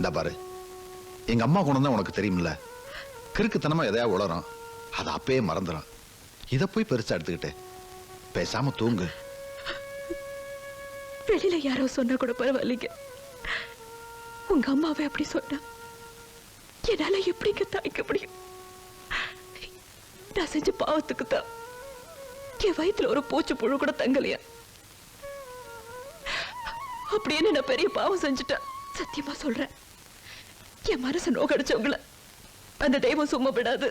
இந்த பாரு, எங்க அம்மா குணம் தான் உனக்கு தெரியுமில்ல. கிறுக்குத்தனமா எதையா உளறோம், அதை அப்பயே மறந்துடும். இதை போய் பெருசா எடுத்துக்கிட்டு பேசாம தூங்கு. வெளியில யாரோ சொன்னா கூட பரவாயில்லைங்க, உங்க அம்மாவே அப்படி சொன்னா என்னால எப்படிங்க தாய்க்க முடியும்? நான் செஞ்ச பாவத்துக்கு தான் என் வயிற்றுல ஒரு பூச்சி புழு கூட தங்கலையா? அப்படின்னு நான் பெரிய பாவம் செஞ்சுட்டேன். சத்தியமா சொல்றேன், என் மனசு நோக்கடிச்சவங்கள அந்த தெய்வம் சும்மா விடாது.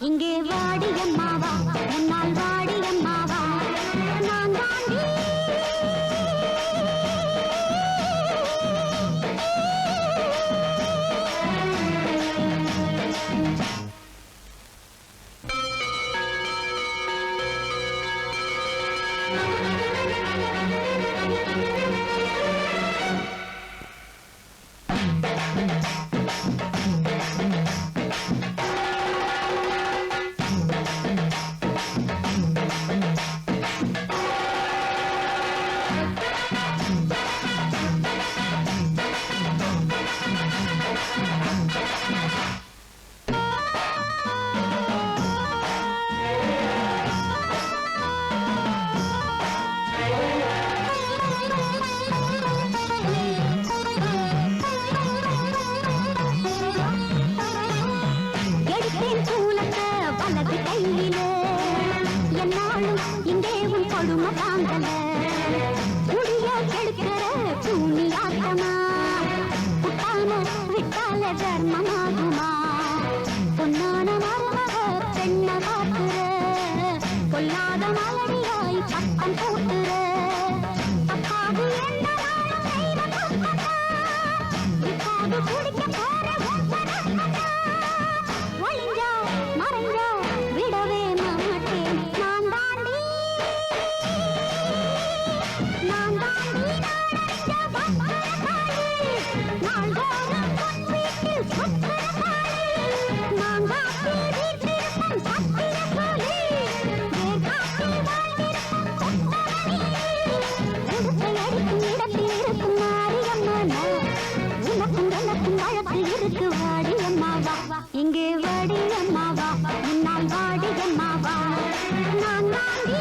இங்கே வாடியம்மாவா, முன்னால் வாடியம்மாவா, நான் தாண்டி இங்கே வாடியம்மாவா, முன்னால் வாடியம்மாவா, நான் தாண்டி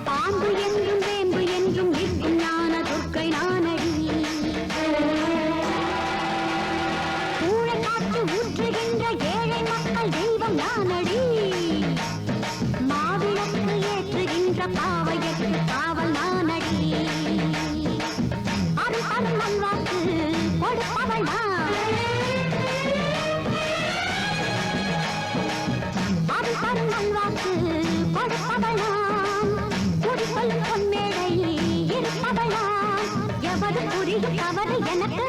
பாம்பு என்றும் வேம்பு என்றும் இருக்கும் ஞான துர்க்கை நானடி. கூழை காற்று ஊற்றுகின்ற ஏழை மக்கள் தெய்வம் நானடி. மாவிளக்கு ஏற்றுகின்ற பாவையற்கு காவல் நானடி. அருள் அருள் நல்வாக்கு கொடுப்பவள் நான். எவது புரியும் தவறு எனக்கு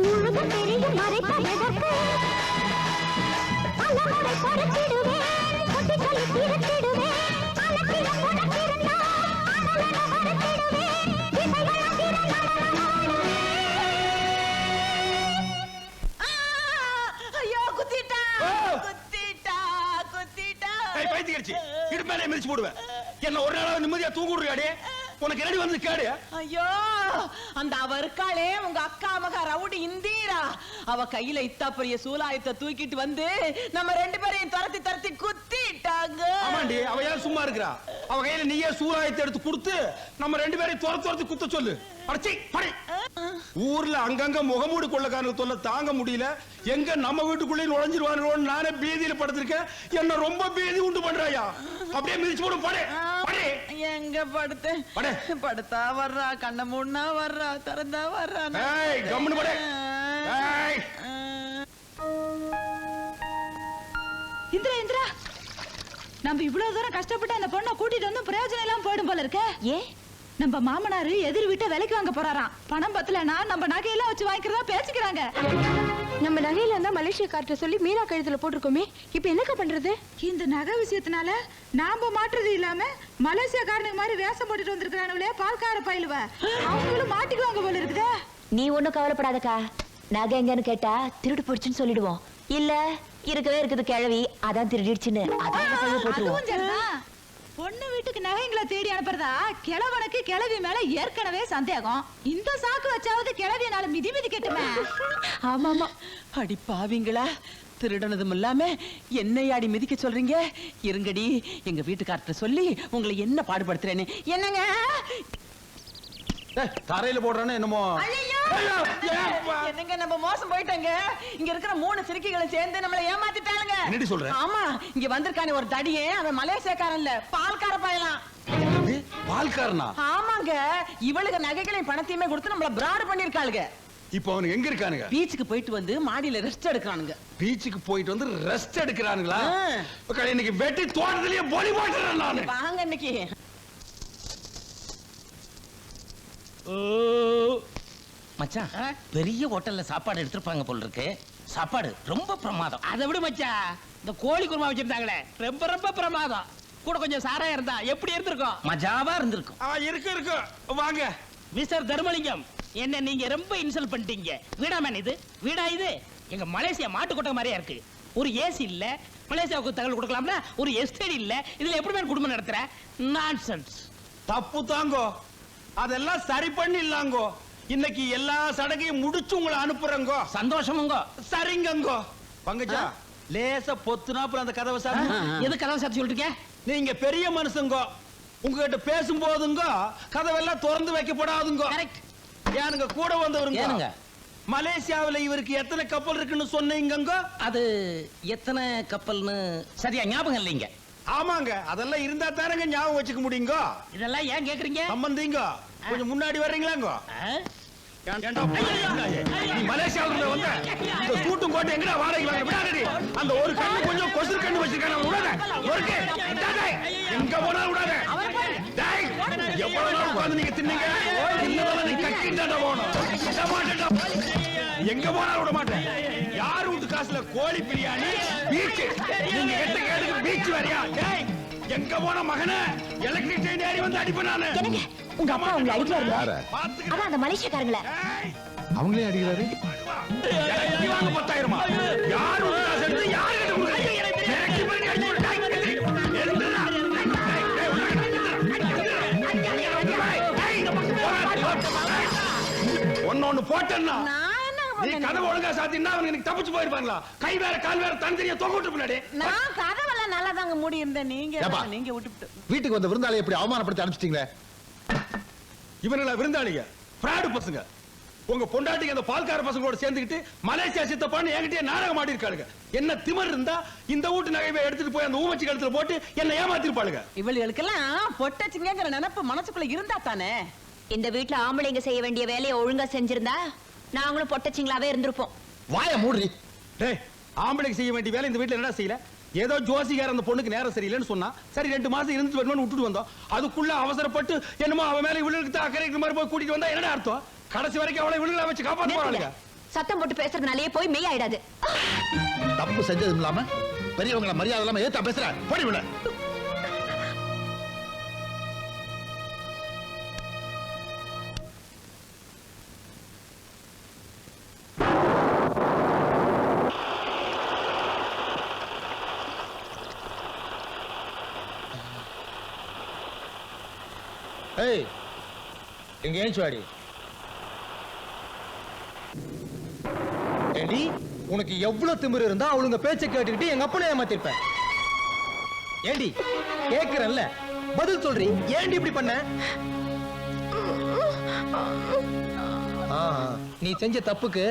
முழுதும் தெரியும் மறைப்பதற்கு பல முறை பொறுத்திடுவேன் குட்டிகளை திருத்திடுவேன் அலட்சியம் உனக்கிருந்தால் அனலென மறுத்திடுவேன் திசைகள் ஐயோ குத்திட்டா குத்திட்டா குத்திட்டா பைத்தியடிச்சு இடுப்பேலே மிதிச்சு போடுவேன் என்ன ஒரு நாளாவது நிம்மதியா தூங்க விடுறியாடே உனக்கு என்னடி வந்து கேடு ஐயோ அந்த அவ இருக்காளே உங்க அக்கா மகா ரவுடி இந்தீரா அவ கையில இத்தா பெரிய சூலாயத்தை தூக்கிட்டு வந்து நம்ம ரெண்டு பேரையும் துரத்தி துரத்தி குத்திட்டாங்க ஆமாண்டி அவ ஏன் சும்மா இருக்கிறா அவ கையில நீயே சூறாயத்தை எடுத்து கொடுத்து நம்ம ரெண்டு பேரையும் துரத்து குத்த சொல்லு அடச்சி படி ஊர்ல அங்கங்க முகமூடி கொள்ளக்காரங்க தொல்லை தாங்க முடியல எங்க நம்ம வீட்டுக்குள்ளே நுழைஞ்சிருவானோன்னு நானே பீதியில படுத்திருக்கேன் என்ன ரொம்ப பீதி உண்டு பண்றாயா அப்படியே மிதிச்சு போடு படே படே எங்க படுத்து படுத்தா வர்றா கண்ண மூடனா வர்றா திறந்தா வர்றா ஏய் கம்முனு படே ஏய் இந்திரா இந்திரா நம்ம இவ்வளவு தூரம் கஷ்டப்பட்டு அந்த பொண்ணை கூட்டிட்டு வந்து பிரயோஜனம் எல்லாம் போயிடும் போல இருக்க ஏன் நம்ம மாமனாரு எதிர் வீட்டை விலைக்கு வாங்க போறாராம் பணம் பத்தலனா நம்ம நகையெல்லாம் வச்சு வாங்கிக்கிறதா பேசிக்கிறாங்க நம்ம நகையில இருந்தா மலேசியக்கார்ட்ட சொல்லி மீனா கழுத்துல போட்டிருக்கோமே இப்ப என்னக்கா பண்றது இந்த நகை விஷயத்தினால நாம மாற்றுறது இல்லாம மலேசியாக்காரனுக்கு மாதிரி வேஷம் போட்டுட்டு வந்திருக்கானுங்களே பால்கார பயிலுவ அவங்களும் மாட்டிக்குவாங்க போல இருக்குதே நீ ஒண்ணும் கவலைப்படாதக்கா நகை எங்கன்னு கேட்டா திருடு போடுச்சுன்னு சொல்லிடுவோம் இல்ல இருக்கவே இருக்குது கிழவி அதான் திருடிடுச்சுன்னு அதுவும் பொண்ணு வீட்டுக்கு நகைங்களை தேடி அனுப்புறதா கிழவனுக்கு கிழவி மேல ஏற்கனவே சந்தேகம் இந்த சாக்கு வச்சாவது கிழவியனால மிதி மிதி கெட்டுமே ஆமா ஆமா அடி பாவிங்களா திருடனதும் இல்லாம என்னையாடி மிதிக்க சொல்றீங்க இருங்கடி எங்க வீட்டுக்கார்ட்ட சொல்லி உங்களை என்ன பாடுபடுத்துறேன்னு என்னங்க தரையில போடுறானே என்னமோ என்னங்க நம்ம மோசம் போயிட்டங்க இங்க இருக்கிற 3 சிறுக்கிகளை சேர்ந்து நம்மள ஏமாத்திட்டாங்க என்னடி சொல்ற ஆமா இங்க வந்திருக்கானே ஒரு தடியே அவன் மலேசியாக்காரன் இல்ல பால்கார பயலாம் பால்காரனா ஆமாங்க இவளுக்கு நகைகளையும் பணத்தையுமே கொடுத்து நம்மள பிராட் பண்ணிருக்காளுங்க இப்போ அவனுக்கு எங்க இருக்கானுங்க பீச்சுக்கு போயிட்டு வந்து மாடியில ரெஸ்ட் எடுக்கறானுங்க பீச்சுக்கு போயிட்டு வந்து ரெஸ்ட் எடுக்கறானுங்களா இன்னைக்கு வெட்டி தோட்டத்திலேயே போலி போட்டுறேன் நானு வாங்க இன்னைக்கு மச்சான் பெரிய ஹோட்டல்ல சாப்பாடு எடுத்துருப்பாங்க போல இருக்கு சாப்பாடு ரொம்ப பிரமாதம். அதை விடு மச்சான் இந்த கோழி குருமா வச்சிருந்தாங்களே ரொம்ப ரொம்ப பிரமாதம் கூட கொஞ்சம் சாராயம் இருந்தா எப்படி இருந்திருக்கும் மஜாவா இருந்திருக்கும். இருக்கு வாங்க மிஸ்டர் தர்மலிங்கம் என்ன நீங்க ரொம்ப இன்சல்ட் பண்ணிட்டீங்க. வீடா மேன் இது வீடா இது எங்க மலேசியா மாட்டு கொட்டை மாதிரியா இருக்கு. ஒரு ஏசி இல்ல மலேசியாவுக்கு தகவல் கொடுக்கலாம்னா ஒரு எஸ்டேட் இல்ல இதுல எப்படி மேன் குடும்பம் நடத்துற நான்சென்ஸ். தப்பு தாங்கோ அதெல்லாம் சரி பண்ணி இல்லாங்கோ இன்னைக்கு எல்லா சடங்கையும் முடிச்சு உங்களை அனுப்புறங்கோ. சந்தோஷமுங்கோ. சரிங்கங்கோ பங்கஜா லேசா பொத்துனாப்புல அந்த கதவை சார் எது கதவை சாத்தி சொல்லிருக்க நீங்க பெரிய மனுஷங்கோ உங்ககிட்ட பேசும் போதுங்க கதவெல்லாம் திறந்து வைக்கப்படாதுங்க. ஏனுங்க கூட வந்தவருங்க மலேசியாவில இவருக்கு எத்தனை கப்பல் இருக்குன்னு சொன்னீங்க. அது எத்தனை கப்பல்னு சரியா ஞாபகம் இல்லைங்க. ஆமாங்க அதெல்லாம் இருந்தா தானங்க ஞாபகம் வச்சுக்க முடியுங்க. இதெல்லாம் ஏன் கேக்குறீங்க சம்பந்திங்க கொஞ்சம் முன்னாடி வர்றீங்களாங்க. மலேசியாவுல வந்து இந்த சூட்டும் கோட்டை எங்கடா வாடகை வாங்க விடாதடி. அந்த ஒரு கண்ணு கொஞ்சம் கொசு கண்ணு வச்சிருக்கானே விடாத. ஒருக்கே எங்க போனா விடாத. டேய் எவ்வளவு நாள் உட்கார்ந்து நீங்க தின்னீங்க. தின்னதெல்லாம் நீ கக்கிட்டாட போணும். விட மாட்டேடா. எங்க போனா விட மாட்டேன். யார் வீட்டு காசுல கோழி பிரியாணி பீச் நீங்க எட்ட கேடுக்கு பீச் வரியா. டேய் எங்க போன மகனே எலக்ட்ரிக் ட்ரெயின் ஏறி வந்து அடிப்பேன் நானு. உங்க அப்பா உங்களை அடிக்கிறாரு. அதான் அந்த மலேசியக்காரங்கள அவங்களே அடிக்கிறாரு. வாங்க 10,000 யார் வீட்டு காசு எடுத்து யார் கிட்ட கொடுக்குறீங்க. ஒன்னு போட்டேன்னா நீ கதவை ஒழுங்கா சாத்தினா அவனுக்கு தப்பிச்சு போயிருப்பாங்களா. கை வேற கால் வேற தனித்தனியா தொங்க விட்டு பின்னாடி. நான் கதவெல்லாம் நல்லா தாங்க மூடி இருந்தேன். நீங்க விட்டு வீட்டுக்கு வந்த விருந்தாளி எப்படி அவமானப்படுத்தி அனுப்பிச்சிட்டீங்களே. இவனுங்களா விருந்தாளிங்க பிராடு பசங்க. உங்க பொண்டாட்டிக்கு அந்த பால்கார பசங்களோட சேர்ந்துக்கிட்டு மலேசியா சித்தப்பான்னு என்கிட்டயே நாடகம் ஆடி இருக்காளுங்க. என்ன திமிர் இருந்தா இந்த வீட்டு நகைவை எடுத்துட்டு போய் அந்த ஊமச்சி கழுத்துல போட்டு என்ன ஏமாத்திருப்பாளுங்க. இவளுக்கெல்லாம் பொட்டச்சிங்கிற நினைப்பு மனசுக்குள்ள இருந்தா தானே. இந்த வீட்டுல ஆம்பளைங்க செய்ய வேண்டிய வேலையை ஒழுங்கா செஞ்சிருந்தா நாங்களும் பொட்டச்சிங்களாவே இருந்திருப்போம். வாய மூடுறி. டேய் ஆம்பளைக்கு செய்ய வேண்டிய வேலை இந்த வீட்டுல என்ன செய்யல. ஏதோ ஜோசிகார் அந்த பொண்ணுக்கு நேரம் சரியில்லைன்னு சொன்னா சரி 2 மாசம் இருந்துட்டு வரணும்னு விட்டுட்டு வந்தோம். அதுக்குள்ள அவசரப்பட்டு என்னமோ அவன் மேல இவளுக்கு அக்கறைக்கு மாதிரி போய் கூட்டிட்டு வந்தா என்ன அர்த்தம்? கடைசி வரைக்கும் அவளை இவளுகளை வச்சு காப்பாற்ற போறாளுங்க. சத்தம் போட்டு பேசுறதுனாலயே போய் மெய் ஆயிடாது. தப்பு செஞ்சதும் இல்லாம பெரியவங்களை மரியாதை இல்லாம ஏத்தா பேசுற போடி விட. ஏய் எங்க ஏஞ்சுவாடி ஏண்டி உனக்கு எவ்வளவு திமிரு இருந்தா அவளுங்க பேச்சை கேட்டுக்கிட்டு எங்க அப்பனை ஏமாத்திருப்ப. ஏண்டி கேக்குறல்ல பதில் சொல்றீ. ஏண்டி இப்படி பண்ண? நீ செஞ்ச தப்புக்கு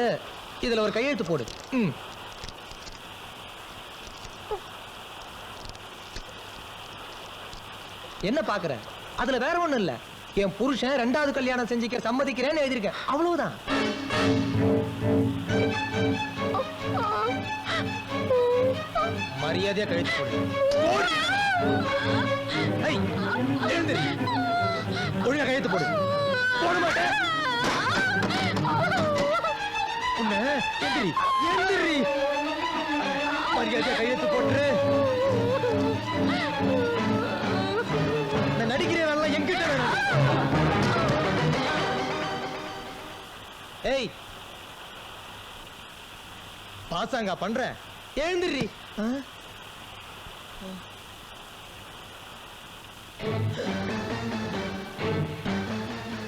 இதுல ஒரு கையெழுத்து போடு. என்ன பாக்குற? அதுல வேற ஒண்ணும் இல்ல. என் புருஷன் 2வது கல்யாணம் செஞ்சுக்க சம்மதிக்கிறேன்னு எழுதிருக்கேன். அவ்வளவுதான். மரியாதையா கழிச்சு போடு. ஒழுங்கா கையெழுத்து போடு. போட மாட்டேன். மரியாதையா கையெழுத்து போட்டு நடிக்கிறேன். என்கிட்ட வேணும். ஏய் பாசாங்க பண்ற எழுந்திரி.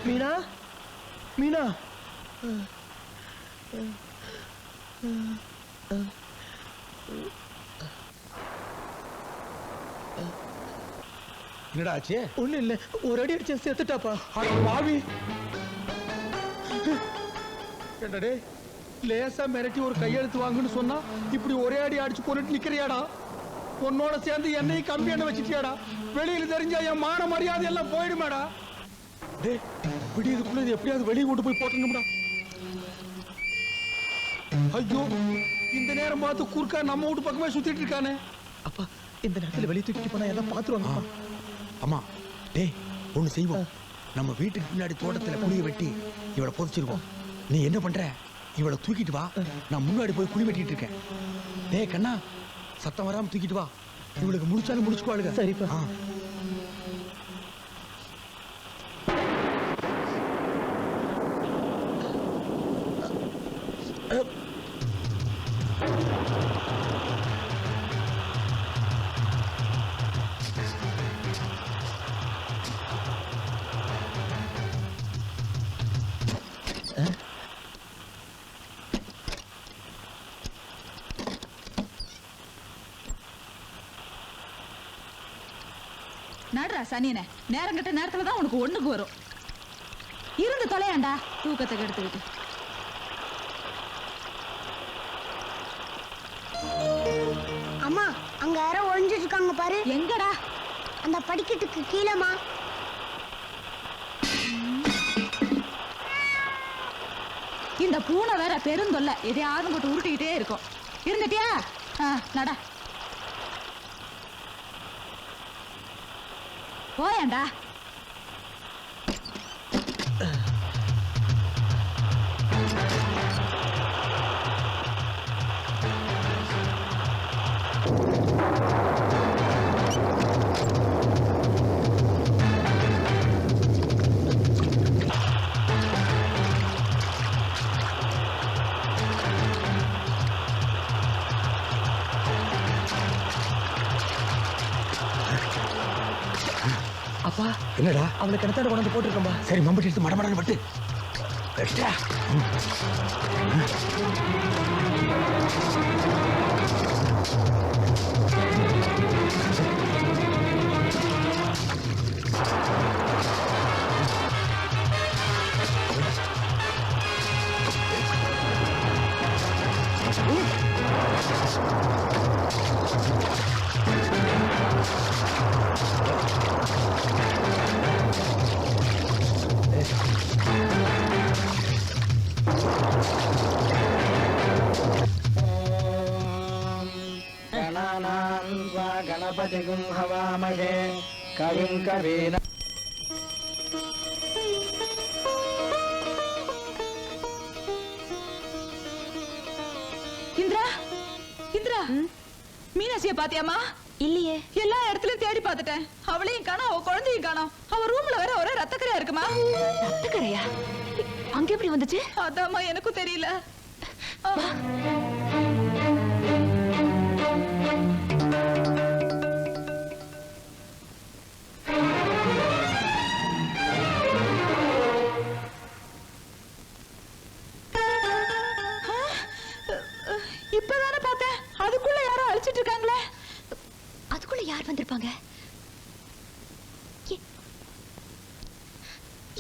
மீனா மீனா என்னடா ஆச்சு? ஒண்ணு இல்ல, ஒரு அடி அடிச்ச செத்துட்டாப்பா. பாவி என்னடே லேசா மிரட்டி ஒரு கையெழுத்து வாங்குன்னு சொன்னா இப்படி ஒரே அடி அடிச்சு போட்டு நிக்கிறியாடா? உன்னோட சேர்ந்து என்னையும் கம்பி எண்ணெய் வச்சிட்டியாடா? வெளியில தெரிஞ்சா என் மான மரியாதை எல்லாம் போயிடுமாடா? டே விடியதுக்குள்ள இது எப்படியாவது வெளியே கொண்டு போய் போட்டணும்டா. ஐயோ இந்த நேரம் பார்த்து குறுக்கா நம்ம வீட்டு பக்கமே சுத்திட்டு இருக்கானே. அப்பா இந்த நேரத்துல வெளியே தூக்கிட்டு போனா எல்லாம் பாத்துருவாங்க. அம்மா டேய் ஒண்ணு செய்வோம். நம்ம வீட்டுக்கு பின்னாடி தோட்டத்துல குழிய வெட்டி இவளை புதைச்சிருவோம். நீ என்ன பண்ற? இவளை தூக்கிட்டு வா, நான் முன்னாடி போய் குழி வெட்டிட்டு இருக்கேன். டேய் கண்ணா சத்தம் வராம தூக்கிட்டு வா. இவளுக்கு முடிச்சாலும் முடிச்சுக்குவாளுங்க. சரிப்பா. நடுறா சனியனே, நேரம் கட்ட நேரத்துல தான் உனக்கு ஒண்ணுக்கு வரும். இருந்து தொலையாண்டா தூக்கத்தை கெடுத்துக்கிட்டு. அம்மா அங்க யாரோ ஒளிஞ்சிருக்காங்க பாரு. எங்கடா? அந்த படிக்கட்டுக்கு கீழமா. இந்த பூனை வேற பெருந்தொல்ல, எதையாவது போட்டு உருட்டிக்கிட்டே இருக்கும். இருந்துட்டியா? நடா போயாண்டா. அப்பா என்னடா? அவளை கிணத்தாடு கொண்டு வந்து போட்டுருக்கோம்பா. சரி மம்பட்டி எடுத்து மடமடன்னு பட்டு வெட்டா. स्वस्तिगुं हवामहे कविं कवीना இந்திரா இந்திரா மீனாட்சிய பாத்தியாமா? இல்லையே. எல்லா இடத்துலயும் தேடி பார்த்துட்டேன். அவளையும் காணோம், அவ குழந்தையும் காணோம். அவ ரூம்ல வேற ஒரே ரத்தக்கரையா இருக்குமா? ரத்தக்கரையா? அங்க எப்படி வந்துச்சு? அதாம்மா எனக்கும் தெரியல. இப்பதானே பார்த்தேன். அதுக்குள்ள யாரோ அழிச்சிட்டு இருக்காங்களே. அதுக்குள்ள யார் வந்திருப்பாங்க?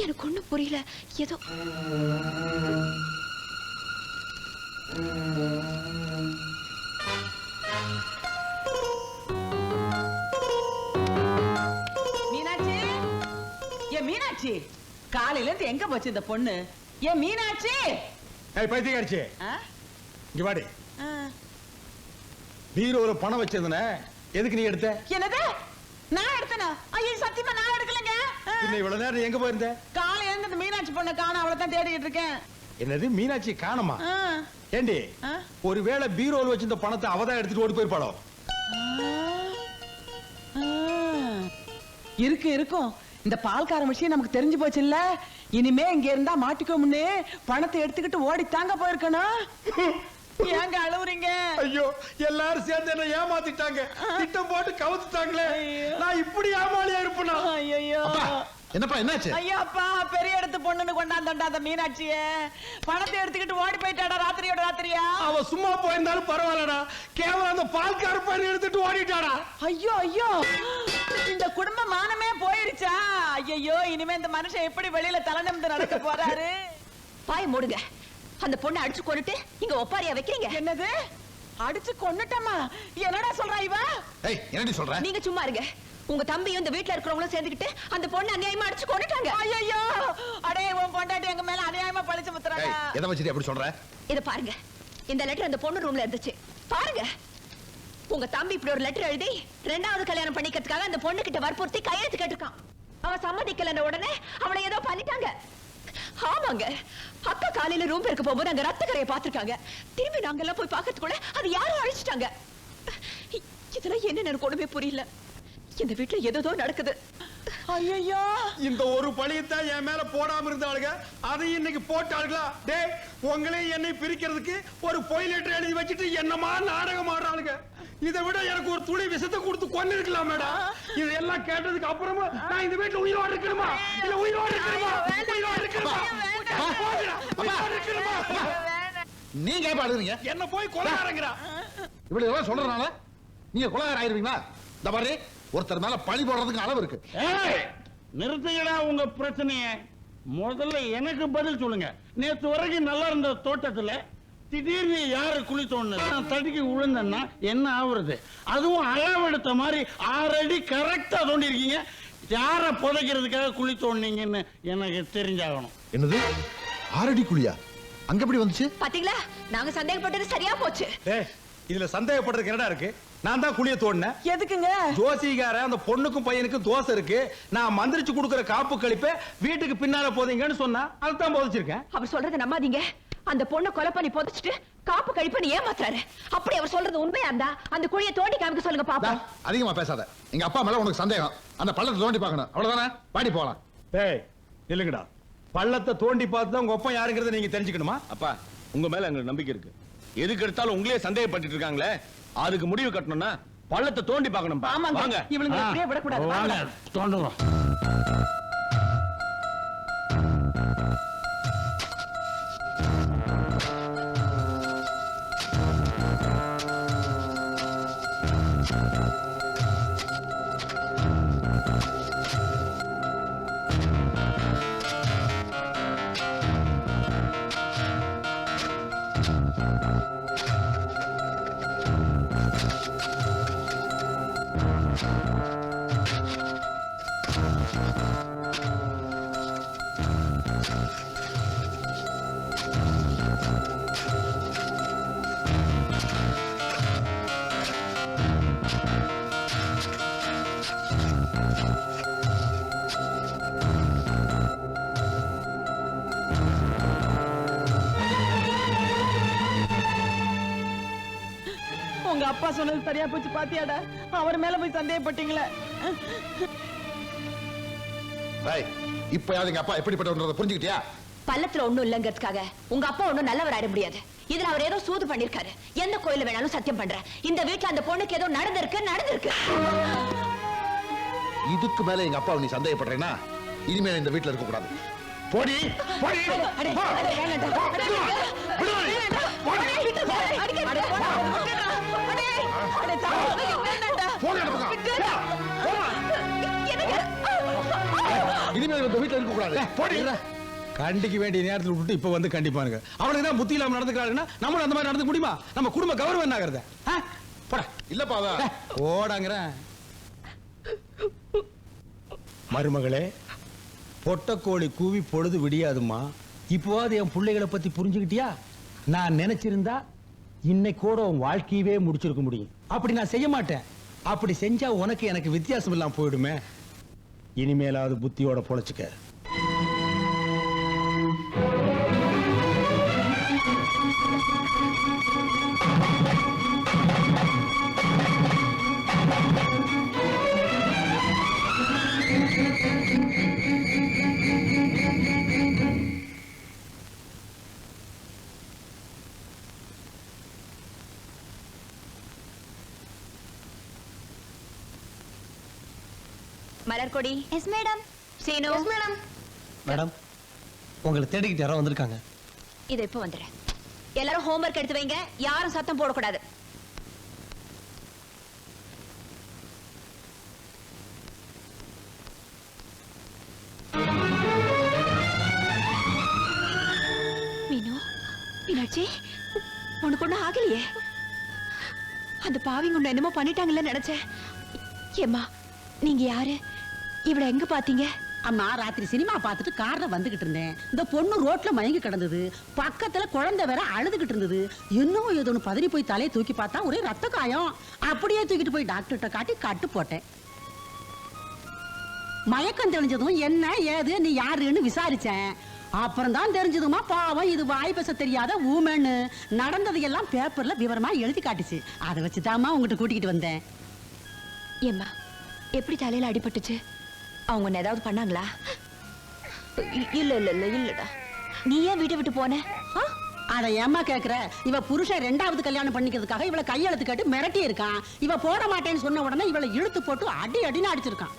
எனக்கு ஒண்ணும் புரியல. ஏதோ மீனாட்சி, ஏன் மீனாட்சி, காலையில இருந்து எங்க போச்சு இந்த பொண்ணு? ஏன் மீனாட்சி? ஏய் பைத்தியக்காரச்சி, ஆ? இங்க வாடி. ஆ. பீரோல பணம் வச்சிருந்தனே, எதுக்கு நீ எடுத்த? என்னது? நான் எடுத்தனா? ஐயோ சத்தியமா நான் எடுக்கலங்க. இன்னும் இவ்வளவு நேரம் நீ எங்க போயிருந்த? காலையில இருந்து இந்த மீனாட்சி பொண்ணை காணோம், அவளை தான் தேடிட்டு இருக்கேன். என்னது மீனாட்சி காணோமா? ஆ. ஏண்டி ஆ? ஒருவேளை பீரோல வச்சிருந்த பணத்தை அவதான் எடுத்துட்டு ஓடி போயிருப்பாளோ? இருக்கு இருக்கும். இந்த பால்கார விஷயம் நமக்கு தெரிஞ்சு போச்சு இல்ல? இனிமே இங்க இருந்தா மாட்டிக்கோம்னு பணத்தை எடுத்துக்கிட்டு ஓடி தாங்க போயிருக்கணும். ஏங்க அழுவுறீங்க? ஐயோ எல்லாரும் சேர்ந்து என்ன ஏமாத்திட்டாங்க, திட்டம் போட்டு கவுத்துட்டாங்களே. நான் இப்படி ஏமாளியா இருப்பேனா? ஐயோ என்னப்பா என்னாச்சு? ஐயா அப்பா, பெரிய இடத்து பொண்ணுன்னு கொண்டாந்தா அந்த மீனாட்சிய பணத்தை எடுத்துக்கிட்டு ஓடி போயிட்டாடா ராத்திரியோட ராத்திரியா. அவ சும்மா போயிருந்தாலும் பரவாயில்லடா, கேவலம் அந்த பால்கார பையன் எடுத்துட்டு ஓடிட்டாடா. ஐயோ ஐயோ, இந்த குடும்ப மானமே போயிருச்சா? ஐயோ, இனிமே இந்த மனுஷன் எப்படி வெளியில தலை நிமிர்ந்து நடக்க போறாரு? பாய் மூடுங்க. அந்த பொண்ணை அடிச்சு கொண்டுட்டு இங்க ஒப்பாரியா வைக்கிறீங்க. என்னது? அடிச்சு கொன்னுட்டமா? என்னடா சொல்றா இவ? ஏய் என்னடி சொல்ற? நீங்க சும்மா இருங்க. உங்க தம்பியும் இந்த வீட்ல இருக்கிறவங்களும் சேர்ந்துக்கிட்டு அந்த பொண்ணை அநியாயமா அடிச்சு கொண்டுட்டாங்க. ஐயோ, அடே உன் பொண்டாட்டி எங்க மேல அநியாயமா பழிச்சு முத்துறாங்க. ஏய் எதை வச்சிட்டு அப்படி சொல்ற? இத பாருங்க, இந்த லெட்டர் அந்த பொண்ணு ரூம்ல இருந்துச்சு. பாருங்க, உங்க தம்பி இப்படி ஒரு லெட்டர் எழுதி 2வது கல்யாணம் பண்ணிக்கிறதுக்காக அந்த பொண்ணு கிட்ட வற்புறுத்தி கையெழுத்து கேட்டிருக்கான். அவன் சம்மதிக்கலன்ன உடனே அவளை ஏதோ பண்ணிட்டாங்க. ஆமாங்க, அக்கா காலையில ரூம் இருக்க போகும்போது அங்க ரத்தக்கரையை பார்த்திருக்காங்க. திரும்பி நாங்க எல்லாம் போய் பார்க்கறதுக்குள்ள அது யாரும் அழிச்சிட்டாங்க. இதெல்லாம் என்ன எனக்கு ஒண்ணுமே புரியல. இந்த வீட்டுல ஏதோ நடக்குது. ஐயோ, இந்த ஒரு பழியத்தான் என் மேல போடாம இருந்தாளுங்க, அதையும் இன்னைக்கு போட்டாளுங்களா? டேய், உங்களையும் என்னை பிரிக்கிறதுக்கு ஒரு பொய் லெட்டர் எழுதி வச்சுட்டு என்னமா நாடகம் ஆடுறாளுங்க. இதை விட எனக்கு ஒரு துளி விஷத்தை கொடுத்து கொண்டு இருக்கலாம் மேடம். இதெல்லாம் கேட்டதுக்கு அப்புறமா நான் இந்த வீட்டுல உயிரோடு இருக்கணுமா? இல்ல உயிரோடு இருக்கணுமா? உயிரோடு இருக்கணுமா? உயிரோடு இருக்கணுமா? நீங்க ஏன் பாடுறீங்க? என்ன போய் கொலைகாரங்கறா. இப்படி எல்லாம் சொல்றனால நீங்க கொலைகார ஆயிருவீங்களா? இந்த மாதிரி ஒருத்தர் மேல பழி போடுறதுக்கு அளவு இருக்கு. நிறுத்துங்கடா உங்க பிரச்சனைய. முதல்ல எனக்கு பதில் சொல்லுங்க. நேத்து வரைக்கும் நல்லா இருந்த தோட்டத்துல திடீர்னு யாரு குழி தோணுது? நான் தடுக்கி விழுந்தேன்னா என்ன ஆகுறது? அதுவும் அளவெடுத்த மாதிரி 6 அடி கரெக்டா தோண்டி இருக்கீங்க. யார புதைக்கிறதுக்காக குழி தோண்டிங்கன்னு எனக்கு தெரிஞ்சாகணும். என்னது 6 அடி குழியா? அங்க எப்படி வந்துச்சு? பாத்தீங்களா, நாங்க சந்தேகப்பட்டது சரியா போச்சு. டேய், இதுல சந்தேகப்படுறதுக்கு என்னடா இருக்கு? நான் தான் குழிய தோண்டினேன். எதுக்குங்க? ஜோசிகார அந்த பொண்ணுக்கும் பையனுக்கும் தோசை இருக்கு, நான் மந்திரிச்சு கொடுக்கிற காப்பு கழிப்ப வீட்டுக்கு பின்னால போதீங்கன்னு சொன்னா அதுதான் போதிச்சிருக்கேன். அவர் சொல்றதை நம்பாதீங்க. அந்த பொண்ணை கொலை பண்ணி புதைச்சிட்டு காப்பு கழிப்பன்னு ஏமாத்துறாரு. அப்படி அவர் சொல்றது உண்மையா இருந்தா அந்த குழியை தோண்டி காமிக்க சொல்லுங்க பாப்போம். அதிகமா பேசாத. எங்க அப்பா மேல உனக்கு சந்தேகம், அந்த பள்ளத்தை தோண்டி பார்க்கணும், அவ்வளவுதானே? பாடி போலாம். டேய் இல்லங்கடா, பள்ளத்தை தோண்டி பார்த்து தான் உங்க அப்பா யாருங்கிறத நீங்க தெரிஞ்சுக்கணுமா? அப்பா, உங்க மேல எங்களுக்கு நம்பிக்கை இருக்கு. எதுக்கு எடுத்தாலும் உங்களே சந்தேகப்பட்டு இருக்காங்களே, அதுக்கு முடிவு கட்டணும்னா பள்ளத்தை தோண்டி பார்க்கணும். ஆமாங்க, இவளுங்க இப்படியே விடக்கூடாது. வாங்க தோண்டுறோம். உங்க அப்பா சொன்னது சரியா போச்சு பாத்தியாடா? அவர் மேல போய் சந்தேகப்பட்டீங்களே. இப்பயாவது எங்க அப்பா எப்படிப்பட்டவன்றத புரிஞ்சுக்கிட்டியா? பள்ளத்துல ஒண்ணும் இல்லங்கிறதுக்காக உங்க அப்பா ஒண்ணும் நல்லவர் ஆயிட முடியாது. இதுல அவர் ஏதோ சூது பண்ணிருக்காரு. எந்த கோயில வேணாலும் சத்தியம் பண்றேன், இந்த வீட்டுல அந்த பொண்ணுக்கு ஏதோ நடந்திருக்கு. இதுக்கு மேல எங்க அப்பா நீ சந்தேகப்படுறேன்னா இனிமேல் இந்த வீட்டுல இருக்க கூடாது. போடி போடி. இனிமேல் இந்த வீட்டுல இருக்க கூடாது. போடி. கண்டிக்க வேண்டிய நேரத்தில் விட்டுட்டு இப்ப வந்து கண்டிப்பானுங்க. அவனுக்கு தான் புத்தி இல்லாம நடந்துக்கிறாருன்னா நம்மளும் அந்த மாதிரி நடந்துக்க முடியுமா? நம்ம குடும்ப கௌரவம் என்ன ஆகுறது? போடா. இல்லப்பா ஓடாங்கிறேன். மருமகளே, பொட்டக்கோழி கூவி பொழுது விடியாதுமா. இப்போவாது என் பிள்ளைகளை பத்தி புரிஞ்சுக்கிட்டியா? நான் நினைச்சிருந்தா இன்னைக்கூட உன் வாழ்க்கையவே முடிச்சிருக்க முடியும். அப்படி நான் செய்ய மாட்டேன். அப்படி செஞ்சா உனக்கு எனக்கு வித்தியாசம் இல்லாம போயிடுமே. இனிமேலாவது புத்தியோட பொழைச்சுக்க. Malarkodi. Yes madam. Seenu. Yes madam. Madam, உங்களை தேடிக்கிட்டு யாரோ வந்திருக்காங்க. இது இப்ப வந்துடுறேன். எல்லாரும் ஹோம்வொர்க் எடுத்து வைங்க, யாரும் சத்தம் போடக்கூடாது. மீனு, மீனாட்சி, உனக்கு ஒண்ணும் ஆகலையே? அந்த பாவிங்க ஒண்ணு என்னமோ பண்ணிட்டாங்கல்ல நினைச்சேன். ஏம்மா, நீங்க யாரு? இவளை எங்க பாத்தீங்க? அம்மா, ராத்திரி சினிமா பார்த்துட்டு கார்ல வந்துகிட்டு இருந்தேன். இந்த பொண்ணு ரோட்ல மயங்கி கிடந்தது. பக்கத்துல குழந்தை வேற அழுதுகிட்டு இருந்தது. என்னவோ ஏதோ பதறி போய் தலையை தூக்கி பார்த்தா ஒரே ரத்த காயம். அப்படியே தூக்கிட்டு போய் டாக்டர்கிட்ட காட்டி கட்டு போட்டேன். மயக்கம் தெரிஞ்சதும் என்ன ஏது நீ யாருன்னு விசாரிச்சேன். அப்புறம் தான் தெரிஞ்சதுமா, பாவம் இது வாய் பேச தெரியாத ஊமன்னு. நடந்தது எல்லாம் பேப்பர்ல விவரமா எழுதி காட்டுச்சு. அதை வச்சுதாம்மா உங்ககிட்ட கூட்டிக்கிட்டு வந்தேன். ஏம்மா, எப்படி தலையில அடிபட்டுச்சு? அவங்க ஒன்னு ஏதாவது பண்ணாங்களா? இல்லடா. நீ ஏன் வீட்டை விட்டு போன? அத ஏம்மா கேக்குற? இவ புருஷன் 2வது கல்யாணம் பண்ணிக்கிறதுக்காக இவளை கையெழுத்து கேட்டு மிரட்டி இருக்கான். இவ போட மாட்டேன்னு சொன்ன உடனே இவளை இழுத்து போட்டு அடின்னு அடிச்சிருக்கான்.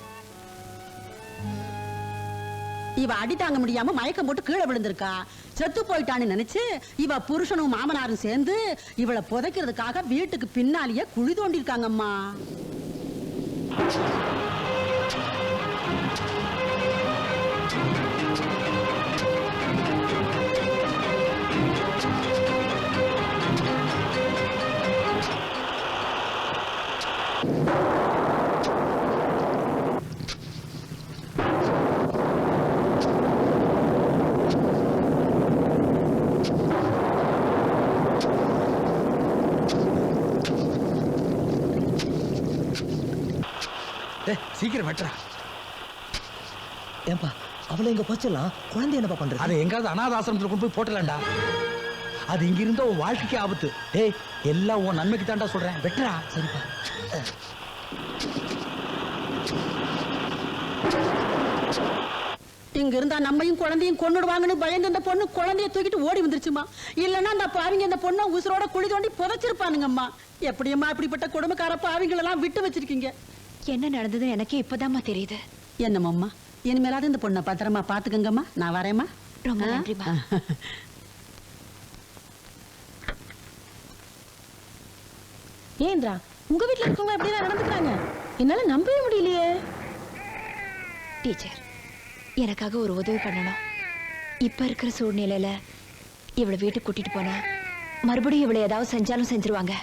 இவ அடி தாங்க முடியாம மயக்கம் போட்டு கீழே விழுந்திருக்கா. செத்து போயிட்டான்னு நினைச்சு இவ புருஷனும் மாமனாரும் சேர்ந்து இவளை புதைக்கிறதுக்காக வீட்டுக்கு பின்னாலேயே குழி தோண்டி இருக்காங்கம்மா. சீக்கிரம் வெட்டுறா. ஏன்பா, அவளை எங்க போச்சலாம்? குழந்தை என்னப்பா பண்றது? அதை எங்காவது அனாத ஆசிரமத்தில் கொண்டு போய் போட்டலாம்டா. அது இங்க இருந்தா உன் வாழ்க்கைக்கு ஆபத்து. டேய், எல்லாம் உன் நன்மைக்கு தாண்டா சொல்றேன். வெட்டுறா. சரிப்பா. இங்க இருந்தா நம்மையும் குழந்தையும் கொன்னுடுவாங்கன்னு பயந்து அந்த பொண்ணு குழந்தைய தூக்கிட்டு ஓடி வந்துருச்சுமா. இல்லன்னா அந்த பாவிங்க அந்த பொண்ணை உசுரோட குழி தோண்டி புதைச்சிருப்பானுங்கம்மா. எப்படியம்மா இப்படிப்பட்ட கொடுமைக்கார பாவிங்களெல்லாம் விட்டு வச்சிருக்கீங்க? என்ன நடந்தது எனக்கே இப்பதாம்மா தெரியுது. என்னம்மா, இனிமேலாவது இந்த பொண்ணை பத்திரமா பாத்துக்கங்கம்மா. நான் வரேம்மா. ரொம்ப நன்றிமா. ஏந்திரா, உங்க வீட்டுல இருக்கவங்க எப்படிதான் நடந்துக்கிறாங்க? என்னால நம்பவே முடியலையே. டீச்சர், எனக்காக ஒரு உதவி பண்ணணும். இப்ப இருக்கிற சூழ்நிலையில இவளை வீட்டுக்கு கூட்டிட்டு போனா மறுபடியும் இவளை ஏதாவது செஞ்சாலும் செஞ்சிருவாங்க.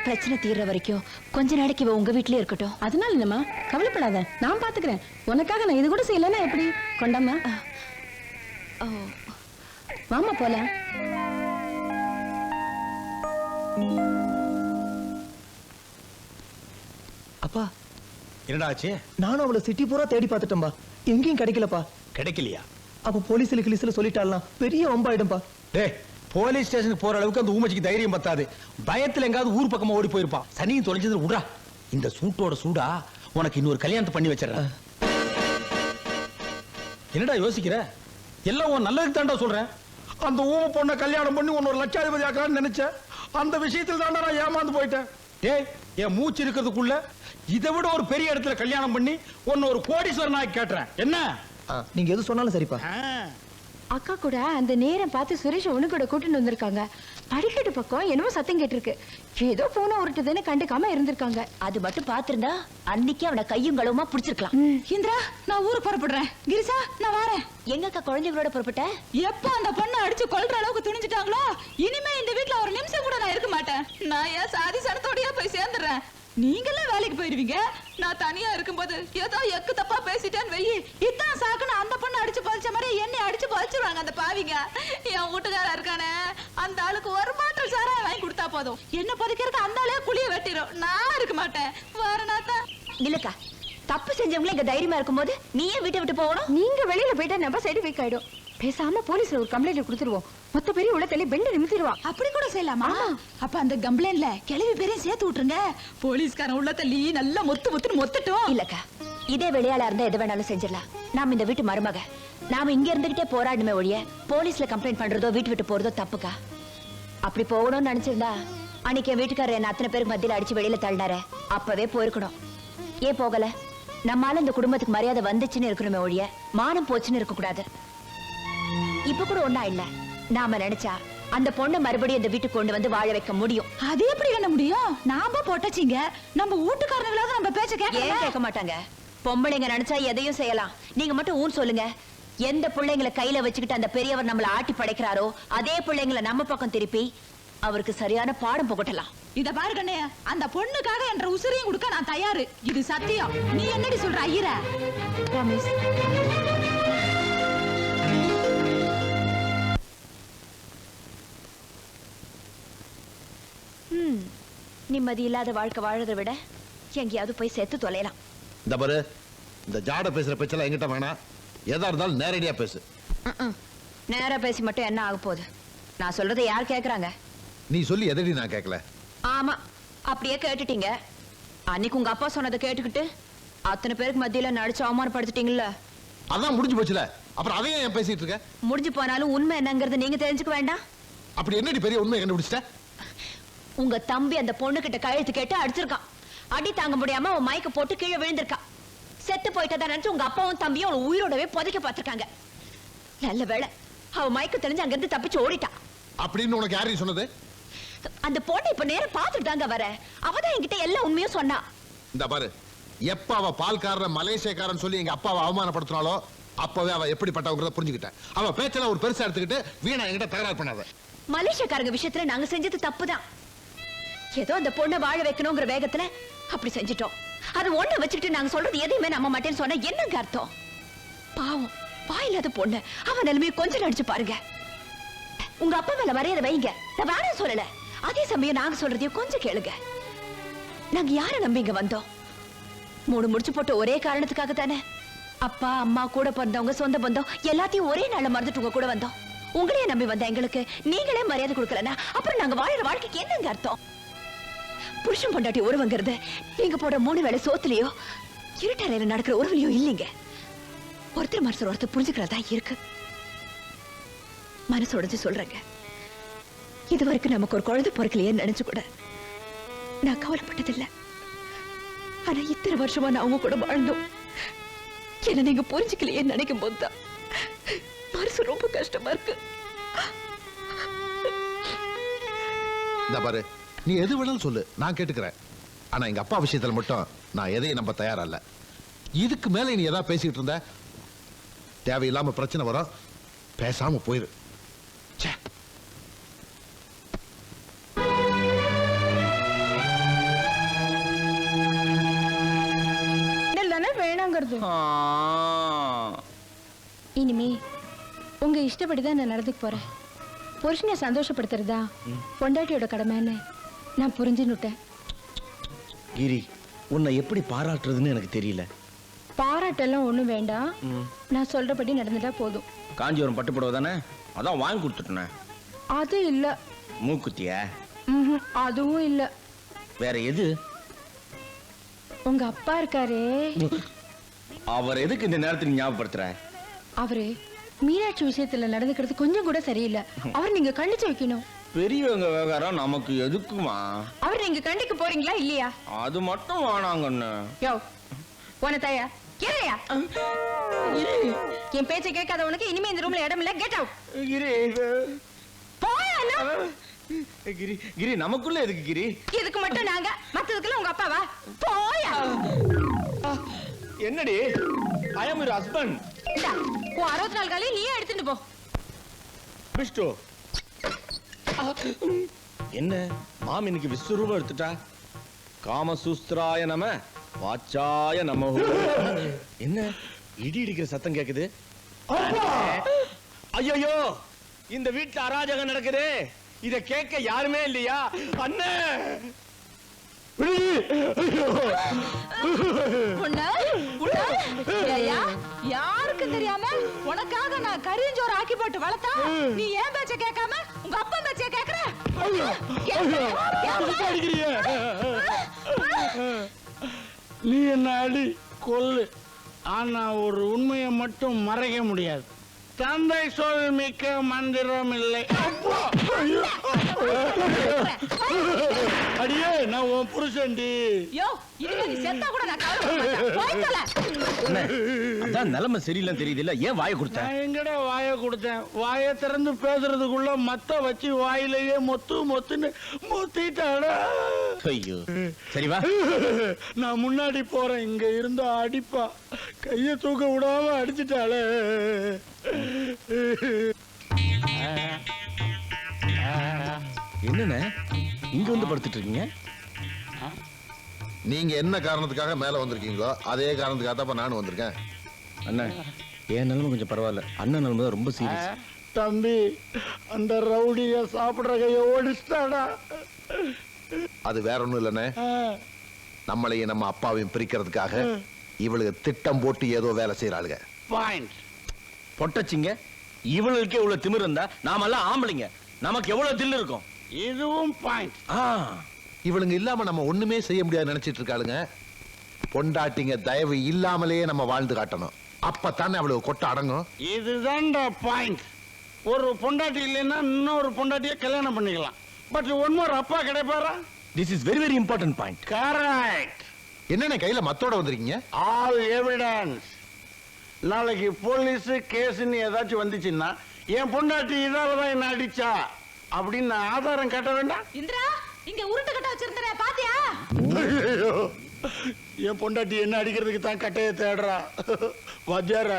பிரச்சனை தீர்ற வரைக்கும் கொஞ்ச நாளைக்கு இவ உங்க வீட்லயே இருக்கட்டும். அதனால என்னம்மா, கவலைப்படாத, நான் பாத்துக்கிறேன். உனக்காக நான் இது கூட செய்யலன்னா எப்படி? கொண்டாம்மா. வாமா போலாம். அப்பா, என்னடா ஆச்சு? நானும் அவளை சிட்டி பூரா தேடி பார்த்துட்டேன்பா. எங்கேயும் கிடைக்கலப்பா. கிடைக்கலையா? அப்ப போலீஸ்ல கிளிஸ்ல சொல்லிட்டாலாம் பெரிய வம்பாயிடும்பா. டேய், போலீஸ் ஸ்டேஷனுக்கு போற அளவுக்கு அந்த ஊமச்சிக்கு தைரியம் பத்தாது. பயத்துல எங்காவது ஊர் பக்கமா ஓடி போயிருப்பான். சனியும் தொலைஞ்சது விடுறா. இந்த சூட்டோட சூடா உனக்கு இன்னொரு கல்யாணத்தை பண்ணி வச்சிடறேன். என்னடா யோசிக்கிற? எல்லாம் உன் நல்லதுக்கு தான்டா சொல்றேன். அந்த ஊம பொண்ணை கல்யாணம் பண்ணி உன்ன ஒரு லட்சாதிபதி ஆக்கலாம்னு நினைச்சேன். அந்த விஷயத்தில் தான்டா நான் ஏமாந்து போயிட்டேன். டேய், என் மூச்சு இருக்கிறதுக்குள்ள இதை விட ஒரு பெரிய இடத்துல கல்யாணம் பண்ணி உன்ன ஒரு கோடீஸ்வரன் ஆக்கி கேட்டுறேன். என்ன நீங்க எது சொன்னாலும் சரிப்பா. அக்கா கூட அந்த நேரம் பார்த்து சுரேஷ் ஒண்ணு கூட கூட்டிட்டு வந்திருக்காங்க. படிக்கட்டு பக்கம் என்னமோ சத்தம் கேட்டிருக்கு. ஏதோ போன உருட்டுதுன்னு கண்டுக்காம இருந்திருக்காங்க. அது மட்டும் பாத்திருந்தா அன்னைக்கு அவனை கையும் களவுமா புடிச்சிருக்கலாம். இந்திரா, நான் ஊருக்கு புறப்படுறேன். கிரிசா, நான் வரேன். எங்கக்கா குழந்தைகளோட புறப்பட்ட? எப்ப அந்த பொண்ணை அடிச்சு கொல்ற அளவுக்கு துணிஞ்சிட்டாங்களோ, இனிமே இந்த வீட்ல ஒரு நிமிஷம் கூட நான் இருக்க மாட்டேன். நான் ஏன் சாதி சனத்தோடயா போய் சேர்ந்துடுறேன். நீங்களே வேலைக்கு போயிருவீங்க. நான் தனியா இருக்கும்போது ஏதோ எக்கு தப்பா பேசிட்டேன்னு வெயி, இதான் சாக்குன்னு அந்த பொண்ணு அடிச்சு பழிச்ச மாதிரி என்னை அடிச்சு பழிச்சிருவாங்க அந்த பாவிங்க. என் வீட்டுக்காரா இருக்கானே, அந்த ஆளுக்கு ஒரு பாட்டில் சாராயம் வாங்கி கொடுத்தா போதும். என்ன பொதுக்கிறதுக்கு அந்த ஆளே குழிய வெட்டிடும். நான் இருக்க மாட்டேன். வரனாத்தா இல்லக்கா, தப்பு செஞ்சவங்களே இங்க தைரியமா இருக்கும்போது நீ ஏன் வீட்டை விட்டு போகணும்? நீங்க வெளியில போயிட்டா நம்ம சைடு வீக் ஆயிடும். பேசாம போலீஸ்ல ஒரு கம்ப்ளைண்ட் கொடுத்துருவோம். மொத்த பேரும் உள்ள தள்ளி பெண்ட் நிமித்திடுவா. அப்படி கூட செய்யலாமா? அப்ப அந்த கம்ப்ளைண்ட்ல கிளவி பேரையும் சேர்த்து விட்டுருங்க. போலீஸ்காரன் உள்ள தள்ளி நல்லா மொத்துன்னு மொத்தட்டும். இல்லக்கா, இதே வெளியாளா இருந்தா எது வேணாலும் செஞ்சிடலாம். நாம இந்த வீட்டு மருமக, நாம இங்க இருந்துகிட்டே போராடுமே ஒழிய போலீஸ்ல கம்ப்ளைண்ட் பண்றதோ வீட்டு விட்டு போறதோ தப்புக்கா. அப்படி போகணும்னு நினைச்சிருந்தா அன்னைக்கு என் வீட்டுக்காரர் என்ன அத்தனை பேருக்கு மத்தியில அடிச்சு வெளியில தள்ளினாரு. அப்பவே போயிருக்கணும். ஏன் போகல? நம்மால இந்த குடும்பத்துக்கு மரியாதை வந்துச்சுன்னு இருக்கணுமே ஒழிய மானம் போச்சுன்னு இருக்க கூடாது. இப்ப கூட ஒண்ணா இல்ல, நாம நினைச்சா அந்த பொண்ணை மறுபடியும் இந்த வீட்டுக்கு கொண்டு வந்து வாழ வைக்க முடியும். அது எப்படி என்ன முடியும்? நாம போட்டச்சிங்க. நம்ம வீட்டுக்காரங்களாவது நம்ம பேச்ச கேட்க மாட்டாங்க. பொம்பளைங்க நினைச்சா எதையும் செய்யலாம். நீங்க மட்டும் ஊன் சொல்லுங்க. எந்த பிள்ளைங்களை கையில வச்சுக்கிட்டு அந்த பெரியவர் நம்மள ஆட்டி படைக்கிறாரோ அதே பிள்ளைங்களை நம்ம பக்கம் திருப்பி அவருக்கு சரியான பாடம் புகட்டலாம். இத பாரு கண்ணே, அந்த பொண்ணுக்காக என்ற உசுரையும் கொடுக்க நான் தயாரு. இது சத்தியம். நீ என்னடி சொல்ற ஐயர? ப்ராமிஸ். நிம்மதி இல்லாத வாழ்க்கை வாழறதை விட எங்கேயாவது போய் சேர்த்து தொலைலாம். இந்த பாரு, இந்த ஜாட பேசுற பேச்செல்லாம் எங்கிட்ட வேணாம். எதா இருந்தாலும் நேரடியா பேசு. நேரா பேசி மட்டும் என்ன ஆக போகுது? நான் சொல்றதை யார் கேக்குறாங்க? நீ சொல்லி எதடி நான் கேட்கல. ஆமா, அப்படியே கேட்டுட்டீங்க. அன்னைக்கு உங்க அப்பா சொன்னதை கேட்டுக்கிட்டு அத்தனை பேருக்கு மத்தியில நடிச்சு அவமானப்படுத்திட்டீங்கல்ல. அதான் முடிஞ்சு போச்சுல, அப்புறம் அதையும் ஏன் பேசிட்டு இருக்க? முடிஞ்சு போனாலும் உண்மை என்னங்கறது நீங்க தெரிஞ்சுக்க வேண்டாம்? அப்படி என்னடி பெரிய உண்மை கண்டுபிடிச்சிட்ட? உங்க தம்பி அந்த பொண்ணு கிட்ட கழுத்து கேட்டு அடிச்சிருக்கான். அடி தாங்க முடியாம அவன் மயக்க போட்டு கீழே விழுந்திருக்கான். செத்து போயிட்டதா நினைச்சு உங்க அப்பாவும் தம்பியும் அவன் உயிரோடவே புதைக்க பார்த்திருக்காங்க. நல்ல வேளை அவ மயக்க தெரிஞ்சு அங்கிருந்து தப்பிச்சு ஓடிட்டான். அப்படின்னு உனக்கு யாரையும் சொன்னது? அந்த பொண்ணை இப்ப நேரம் பார்த்துட்டு தாங்க வர. அவதான் என்கிட்ட எல்லா உண்மையும் சொன்னா. இந்த பாரு, எப்ப அவ பால்காரன் மலேசியக்காரன் சொல்லி எங்க அப்பாவை அவமானப்படுத்தினாலோ அப்பவே அவ எப்படிப்பட்டவங்கிறத புரிஞ்சுக்கிட்டேன். அவ பேச்செல்லாம் ஒரு பெருசா எடுத்துக்கிட்டு வீணா என்கிட்ட தகராறு பண்ணாத. மலேசியக்காரங்க விஷயத்துல நாங்க செஞ்சது தப்புதான். ஏதோ அந்த பொண்ணை வாழ வைக்கணுங்கிற வேகத்துல அப்படி செஞ்சிட்டோம். அது ஒண்ணு வச்சுக்கிட்டு நாங்க சொல்றது எதையுமே நம்ப மாட்டேன்னு சொன்னா என்னங்க அர்த்தம்? பாவம், வாயில்லாத பொண்ணு. அவன் நிலைமையை கொஞ்சம் நடிச்சு பாருங்க. உங்க அப்பா மேல மரியாதை வைங்க, நான் வேணாம் சொல்லல. அதே சமயம் நாங்க சொல்றதையும் கொஞ்சம் கேளுங்க. நாங்க யாரை நம்பி இங்க வந்தோம்? 3 முடிச்சு போட்ட ஒரே காரணத்துக்காக தானே. அப்பா அம்மா கூட பிறந்தவங்க சொந்த பந்தம் எல்லாத்தையும் ஒரே நாள்ல மறந்துட்டு உங்க கூட வந்தோம். உங்களையே நம்பி வந்த எங்களுக்கு நீங்களே மரியாதை கொடுக்கலன்னா அப்புறம் நாங்க வாழற வாழ்க்கைக்கு என்னங்க அர்த்தம்? புருஷன் பொண்டாட்டி உறவுங்கிறது நீங்க போட 3 வேளை சோத்துலயோ இருட்டறையில நடக்கிற உறவுலயோ இல்லைங்க. ஒருத்தர் மனசு ஒருத்தர் புரிஞ்சுக்கிறதா இருக்கு. மனசு உடைஞ்சு சொல்றேங்க, இது வரைக்கும் நமக்கு ஒரு குழந்தை பொறுக்கலையேன்னு நினைச்சு கூட நான் கவலைப்பட்டதில்லை. ஆனா இத்தனை வருஷமா நான் அவங்க கூட வாழ்ந்தோம். என்ன நீங்க புரிஞ்சுக்கலையேன்னு நினைக்கும் போதுதான் மனசு ரொம்ப கஷ்டமா இருக்கு. இந்த பாரு, நீ எது வேணாலும் சொல்லு, நான் கேட்டுக்கிறேன். ஆனா எங்க அப்பா விஷயத்துல மட்டும் நான் எதையும் நம்ப தயாரா இல்ல. இதுக்கு மேல நீ எதாவது பேசிட்டு இருந்த தேவையில்லாம பிரச்சனை வரும். பேசாம போயிரு. வேணாங்கிறது இனிமே உங்க இஷ்டப்படிதான் நான் நடந்துக்க போறேன். புருஷனை சந்தோஷப்படுத்துறதா பொண்டாட்டியோட கடமைன்னு நான் புரிஞ்சுன்னுட்டேன். கிரி, உன்னை எப்படி பாராட்டுறதுன்னு எனக்கு தெரியல. பாராட்டெல்லாம் ஒண்ணும் வேண்டாம், நான் சொல்றபடி நடந்துட்டா போதும். காஞ்சிபுரம் பட்டு புடவை தானே, அதான் வாங்கி கொடுத்துட்டேன். அது இல்ல. மூக்குத்தியா? அதுவும் இல்ல. வேற எது? உங்க அப்பா இருக்காரே, அவர் எதுக்கு இந்த நேரத்துக்கு ஞாபகப்படுத்துற? அவரு மீனாட்சி விஷயத்துல நடந்துக்கிறது கொஞ்சம் கூட சரியில்லை. அவர் நீங்க கண்டிச்சு வைக்கணும். பெரியவங்க விவகாரம் நமக்கு எதுக்குமா? அவர் நீங்க கண்டிக்க போறீங்களா இல்லையா? அது மட்டும் வேணாங்கன்னு. யோ போன தாயா கேளையா? என் பேச்சை கேட்காத உனக்கு இனிமே இந்த ரூம்ல இடம் இல்ல. Get out. கிரி கிரி நமக்குள்ள எதுக்கு கிரி? இதுக்கு மட்டும் நாங்க, மத்ததுக்குள்ள உங்க அப்பாவா? போயா. என்னடி? ஐ அம் யுவர் ஹஸ்பண்ட். இந்தா உன் 64 காலையும் நீயே எடுத்துட்டு போ. பிஸ்டோ. என்ன மாம் இன்னைக்கு விஸ்வரூபம் எடுத்துட்டா? காமசூஸ்திராய நம வாச்சாய நம. என்ன இடி இடிக்கிற சத்தம் கேக்குது? ஐயோ இந்த வீட்டுல அராஜகம் நடக்குது. இத கேட்க யாருமே இல்லையா? அண்ணே யாருக்கு தெரியாம உனக்காக நான் கரிஞ்சோறு ஆக்கி போட்டு வளர்த்தா நீ ஏன் பேச்ச கேட்காம உங்க அப்பா பேச்ச கேக்குற? நீ என்ன அடி கொல்லு, ஆனா ஒரு உண்மையை மட்டும் மறைக்க முடியாது. தந்தை சொல் மிக்க மந்திரம் இல்லை. அடியே நான் உன் புருஷன்டி. யோ இதுல நீ செத்தா கூட நான் கவலைப்பட மாட்டேன். அதான் நிலைமை சரியில்லைன்னு தெரியுது இல்ல, ஏன் வாயை கொடுத்த? நான் எங்கடா வாயை கொடுத்தேன்? வாயை திறந்து பேசுறதுக்குள்ள மத்த வச்சு வாயிலேயே மொத்து மொத்துன்னு மொத்திட்டாடா. ஐயோ சரி வா. நான் முன்னாடி போறேன். இங்க இருந்தா அடிப்பா. கைய தூக்க விடாம அடிச்சுட்டாளே. என்னண்ணே இங்க வந்து படுத்துட்டு இருக்கீங்க? நீங்க என்ன காரணத்துக்காக மேல வந்திருக்கீங்களோ அதே காரணத்துக்காக தான் நானும் வந்திருக்கேன். அண்ணா என் நிலைமை கொஞ்சம் பரவாயில்ல, அண்ணன் நிலைமை ரொம்ப சீரியஸ். தம்பி அந்த ரவுடிய சாப்பிடுற கைய ஓடிச்சிட்டாடா. அது வேற ஒண்ணும் இல்லண்ணே, நம்மளையும் நம்ம அப்பாவையும் பிரிக்கிறதுக்காக இவளுக்கு திட்டம் போட்டு ஏதோ வேலை செய்யறாளுங்க. பொட்டச்சிங்க இவளுக்கே இவ்வளவு திமிரு இருந்தா நாமெல்லாம் ஆம்பளைங்க, நமக்கு எவ்வளவு தில்லு இருக்கும்? இதுவும் பாயிண்ட். இவளுங்க இல்லாம நம்ம ஒண்ணுமே செய்ய முடியாது நினைச்சிட்டு இருக்காளுங்க. பொண்டாட்டிங்க தயவு இல்லாமலேயே நம்ம வாழ்ந்து காட்டணும், அப்பத்தானே அவளுக்கு கொட்ட அடங்கும். இதுதான்டா பாயிண்ட். ஒரு பொண்டாட்டி இல்லைன்னா இன்னொரு பொண்டாட்டிய கல்யாணம் பண்ணிக்கலாம். பட் ஒன் மோர் அப்பா கிடைப்பாரா? This is very very important point. Correct. என்னென்ன கையில மத்தோட வந்திருக்கீங்க? All evidence. நாளைக்கு போலீஸ் கேஸ்ன்னு ஏதாச்சும் வந்துச்சுன்னா என் பொண்டாட்டி இதாலதான் என்ன அடிச்சா அப்படின்னு நான் ஆதாரம் கட்ட வேண்டாம். இந்திரா இங்க உருட்டு கட்ட வச்சிருந்தே பாத்தியா? என் பொண்டாட்டி என்ன அடிக்கிறதுக்கு தான் கட்டைய தேடுறா. வஜார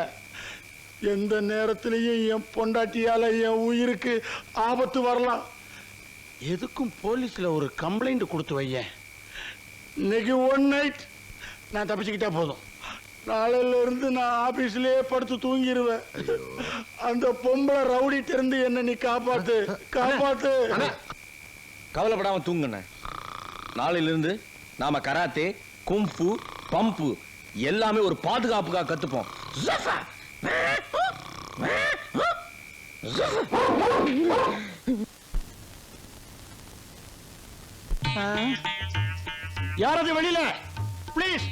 எந்த நேரத்திலையும் என் பொண்டாட்டியால என் உயிருக்கு ஆபத்து வரலாம். எதுக்கும் போலீஸ்ல ஒரு கம்ப்ளைண்ட் கொடுத்து வையேன். இன்னைக்கு ஒன் நைட் நான் தப்பிச்சுக்கிட்டா போதும். நாளையில இருந்து நான் ஆபீஸ்லயே படுத்து தூங்கிடுவேன். அந்த பொம்பளை ரவுடிட்டு இருந்து என்ன நீ காப்பாத்து காப்பாத்து. கவலைப்படாம தூங்குண்ண. நாளையில இருந்து நாம கராத்தே, கும்ஃபு, பம்பு எல்லாமே ஒரு பாதுகாப்புக்காக கத்துப்போம். யாராவது வெளியில பிளீஸ்.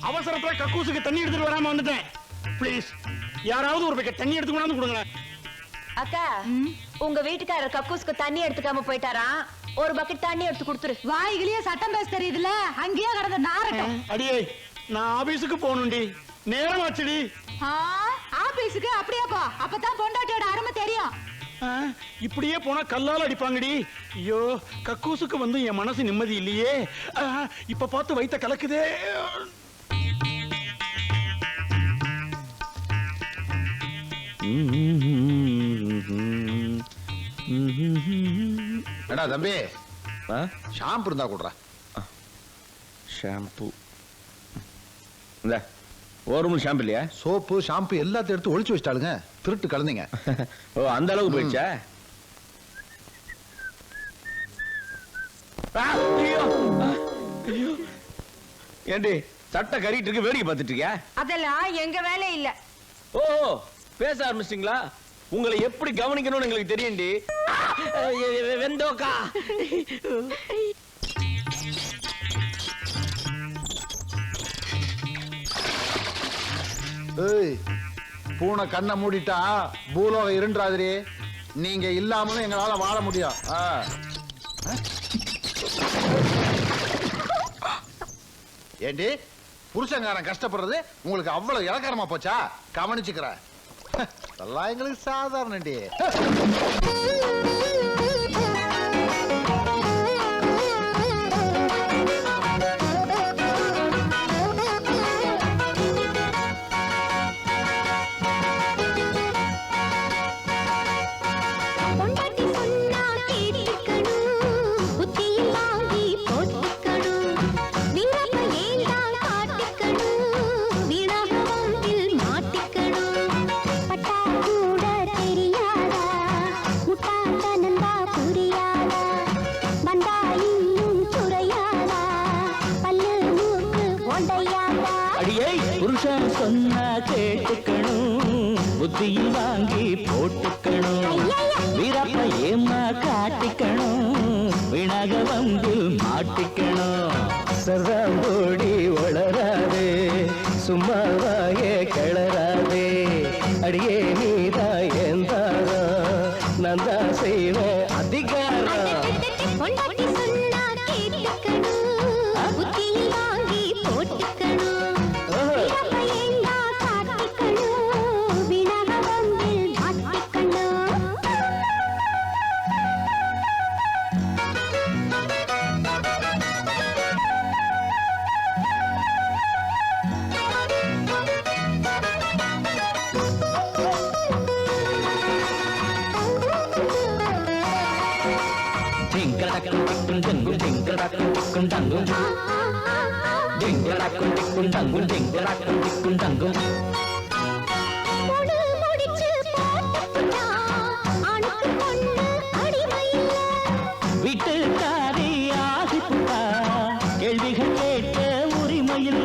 அவசரத்துல கக்கூசுக்கு தண்ணி எடுத்துட்டு வராம வந்துட்டேன். பிளீஸ் யாராவது ஒரு பக்கெட் தண்ணி எடுத்து கொண்டாந்து கொடுங்க. அக்கா உங்க வீட்டுக்காரர் கக்கூஸ்க்கு தண்ணி எடுத்துக்காம போயிட்டாரா? ஒரு பக்கெட் தண்ணி எடுத்து கொடுத்துரு. வாய்கிலேயே சட்டம் பேச தெரியுதுல, அங்கேயே கடந்த நாரட்டம். அடியே நான் ஆபீஸுக்கு போகணும்டி, நேரம் ஆச்சுடி. ஆபீஸுக்கு அப்படியே போ, அப்பதான் பொண்டாட்டியோட அருமை தெரியும். இப்படியே போனா கல்லால அடிப்பாங்கடி. ஐயோ கக்கூசுக்கு வந்து என் மனசு நிம்மதி இல்லையே. இப்ப பார்த்து வைத்த கலக்குதே. எடா தம்பி ஷாம்பு இருந்தா கூடுறா. ஷாம்பு இந்த ஒரு ஷாம்பு இல்லையா? சோப்பு ஷாம்பு எல்லாத்தையும் எடுத்து ஒளிச்சு வச்சிட்டாளுங்க, திருட்டு கலந்தீங்க. ஓ அந்த அளவுக்கு போயிடுச்சா? ஏண்டி சட்டை கறிட்டு இருக்கு, வேடிக்கை பார்த்துட்டு இருக்கியா? அதெல்லாம் எங்க வேலை இல்ல. ஓ பேச ஆரம்பிச்சிட்டீங்களா? உங்களை எப்படி கவனிக்கணும்னு எங்களுக்கு தெரியும்டி. வெந்தோக்கா ஏய், பூனை கண்ணை மூடிட்டா பூலோகம் இருண்டாதிரி. நீங்க இல்லாமலும் எங்களால வாழ முடியும். ஏண்டி புருஷங்காரன் கஷ்டப்படுறது உங்களுக்கு அவ்வளவு இலக்காரமா போச்சா? கவனிச்சுக்கிறேன். அதெல்லாம் எங்களுக்கு சாதாரணடி. புருஷன் சொன்னா கேட்டுக்கணும், புத்தியில் வாங்கி போட்டுக்கணும், வீரப்ப ஏமா காட்டிக்கணும், வீணாக வந்து மாட்டிக்கணும். சர்வாம்போடி வளராதே, சும்மாவாயே கிளறாதே, அடியே நீதான் ஏந்தாரா, நான் தான் செய்வேன் அதிகாரம். வீட்டுக்காரி ஆகிப்புட்டா, கேள்விகள் கேட்க உரிமையில்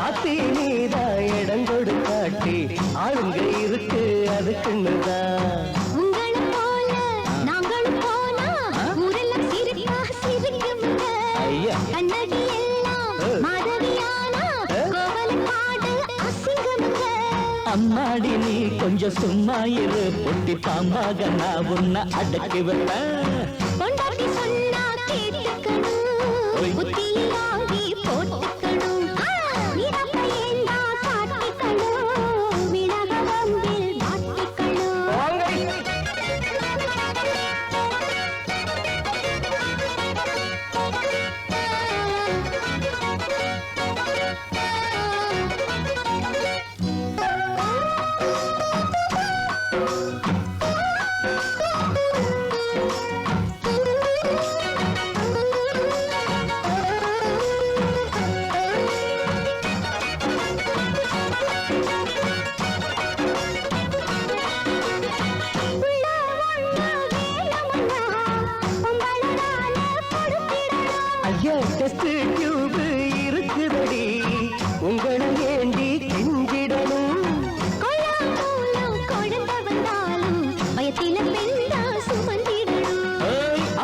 அத்தி நீதா இடம் கொடுக்காட்டி ஆளுங்க இருக்கு அதுக்குன்னுதான். அம்மாடி நீ கொஞ்சம் சும்மா இரு, பொட்டி பாம்பாக நான் உன்னை அடக்கி வைப்பேன். டெஸ்ட் டியூப் இருக்குதடி, உங்களை ஏண்டி கெஞ்சிடணும்.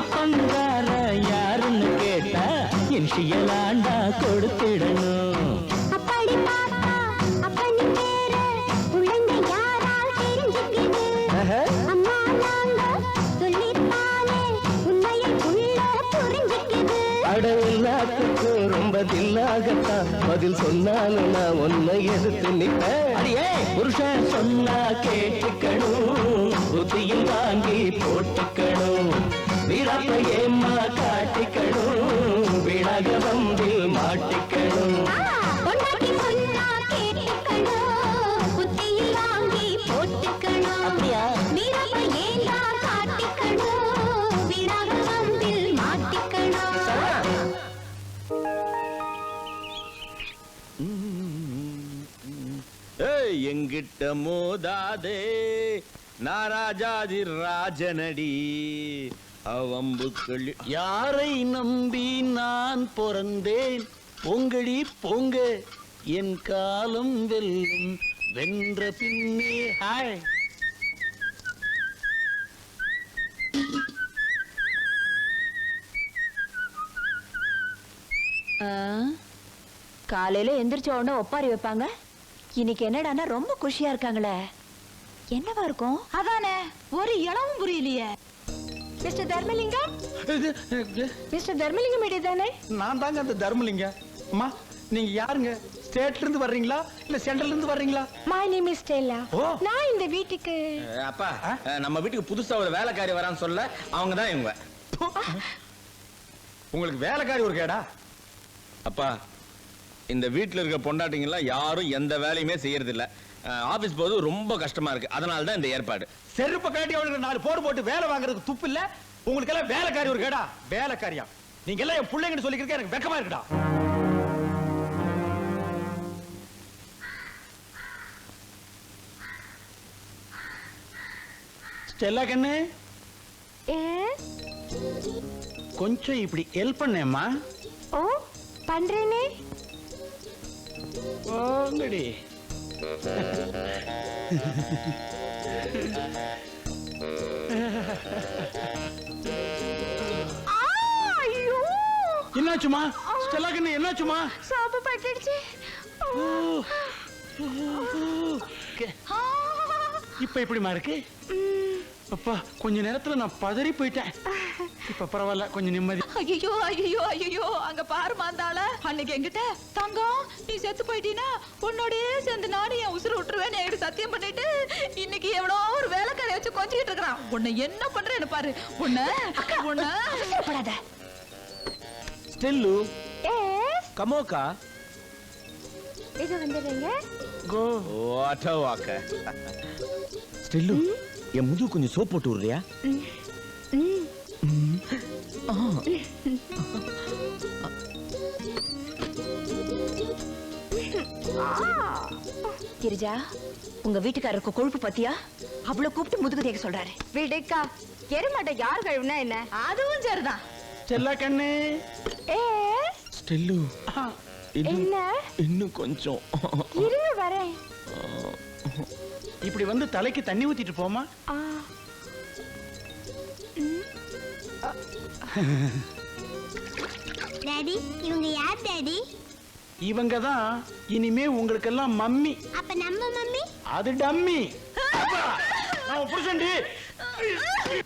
அப்பங்கார யாருன்னு கேட்டா என் சியலாண்டா கொடுத்திடணும். அடவில்லாத்துக்கு ரொம்ப தில்லாகத்தான் பதில் சொன்னாலும் நான் உன்னை எதிர்த்து நிற்பேன். அடியே புருஷன் சொன்னா கேட்டுக்கணும், புத்தியில் வாங்கி போட்டுக்கணும், வீரப்ப ஏமா காட்டிக்கணும், வீணாக வந்து மாட்டிக்கணும். அப்படியா? எங்கிட்ட மோதாதே, நாராஜாதி ராஜனடி, அவம்புக்கள் யாரை நம்பி நான் பிறந்தேன், பொங்கடி பொங்க என் காலம் வெல்லும் வென்ற பின்னே ஹாய். காலையில எந்திரிச்ச உடனே ஒப்பாரி வைப்பாங்க. இன்னைக்கு என்னடான்னா ரொம்ப குஷியா இருக்காங்களே, என்னவா இருக்கும்? அதானே ஒரு இளவும் புரியலையே. மிஸ்டர் தர்மலிங்கம், மிஸ்டர் தர்மலிங்கம் தானே? நான் தாங்க அந்த தர்மலிங்க. அம்மா நீங்க யாருங்க? ஸ்டேட்ல இருந்து வர்றீங்களா இல்ல சென்ட்ரல்ல இருந்து வர்றீங்களா? My name is Stella. நான் இந்த வீட்டுக்கு அப்பா நம்ம வீட்டுக்கு புதுசா ஒரு வேலைக்காரி வரான்னு சொல்ல அவங்க தான் இவங்க. உங்களுக்கு வேலைக்காரி ஒரு கேடா? அப்பா இந்த வீட்டுல இருக்க பொண்டாட்டிங்க எல்லாம் யாரும் எந்த வேலையுமே செய்யறது இல்ல. ஆபீஸ் போது ரொம்ப கஷ்டமா இருக்கு. அதனால தான் இந்த ஏற்பாடு. செருப்பு கட்டி அவங்களுக்கு 4 போடு போட்டு வேலை வாங்குறதுக்கு துப்பு இல்ல. உங்களுக்கு எல்லாம் வேலைக்காரி ஒரு கேடா? வேலைக்காரியா? நீங்க எல்லாம் என் பிள்ளைங்கன்னு சொல்லிக்கிறதுக்கு எனக்கு வெக்கமா இருக்குடா. ஸ்டெல்லா கண்ணு, எஸ். கொஞ்சம் இப்படி ஹெல்ப் பண்ணேம்மா. ஓ பண்றேனே. போங்கடி. ஐயோ என்னாச்சுமா ஸ்டெல்லா கண்ணு, என்னாச்சுமா? சாப்பு பட்டுடுச்சு. இப்ப எப்படிமா இருக்கு? அப்பா கொஞ்ச நேரத்துல நான் பதறி போயிட்டேன். இப்ப பரவாயில்ல, கொஞ்சம் நிம்மதி. ஐயோ ஐயோ ஐயோ, அங்க பாரு மாந்தாள. அன்னைக்கு என்கிட்ட தங்கம் நீ செத்து போயிட்டீனா உன்னோடயே சேர்ந்து நானும் என் உசுறு விட்டுருவேன்னு என்கிட்ட சத்தியம் பண்ணிட்டு இன்னைக்கு எவ்வளோ ஒரு வேலைக்காரை வச்சு கொஞ்சிட்டு இருக்கிறான். உன்னை என்ன பண்றேன்னு பாரு. உன்னை அவசரப்படாத. ஸ்டெல்லு எஸ். கமோக்கா இது வந்துடுங்க. கோ வாட் வாக்க. ஸ்டெல்லு என் முதுகு கொஞ்சம் சோப் போட்டு விடுறியா? கிரிஜா, உங்க வீட்டுக்காரருக்கு கொழுப்பு பத்தியா? அவ்வளவு கூப்பிட்டு முதுகு தேக்க சொல்றாரு. விடுக்கா, எருமாட்டை யார் கழுவுனா என்ன? அதுவும் சரிதான். ஸ்டெல்லா கண்ணு. எஸ். ஸ்டெல்லு என்ன? இன்னும் கொஞ்சம் இருங்க வரேன். இப்படி வந்து தலைக்கு தண்ணி ஊத்திட்டு போமா. டாடி, இவங்க யார் டாடி? இவங்க தான் இனிமே உங்களுக்கெல்லாம் மம்மி. அப்ப நம்ம மம்மி? அது டம்மி. நான் புருஷன்டி.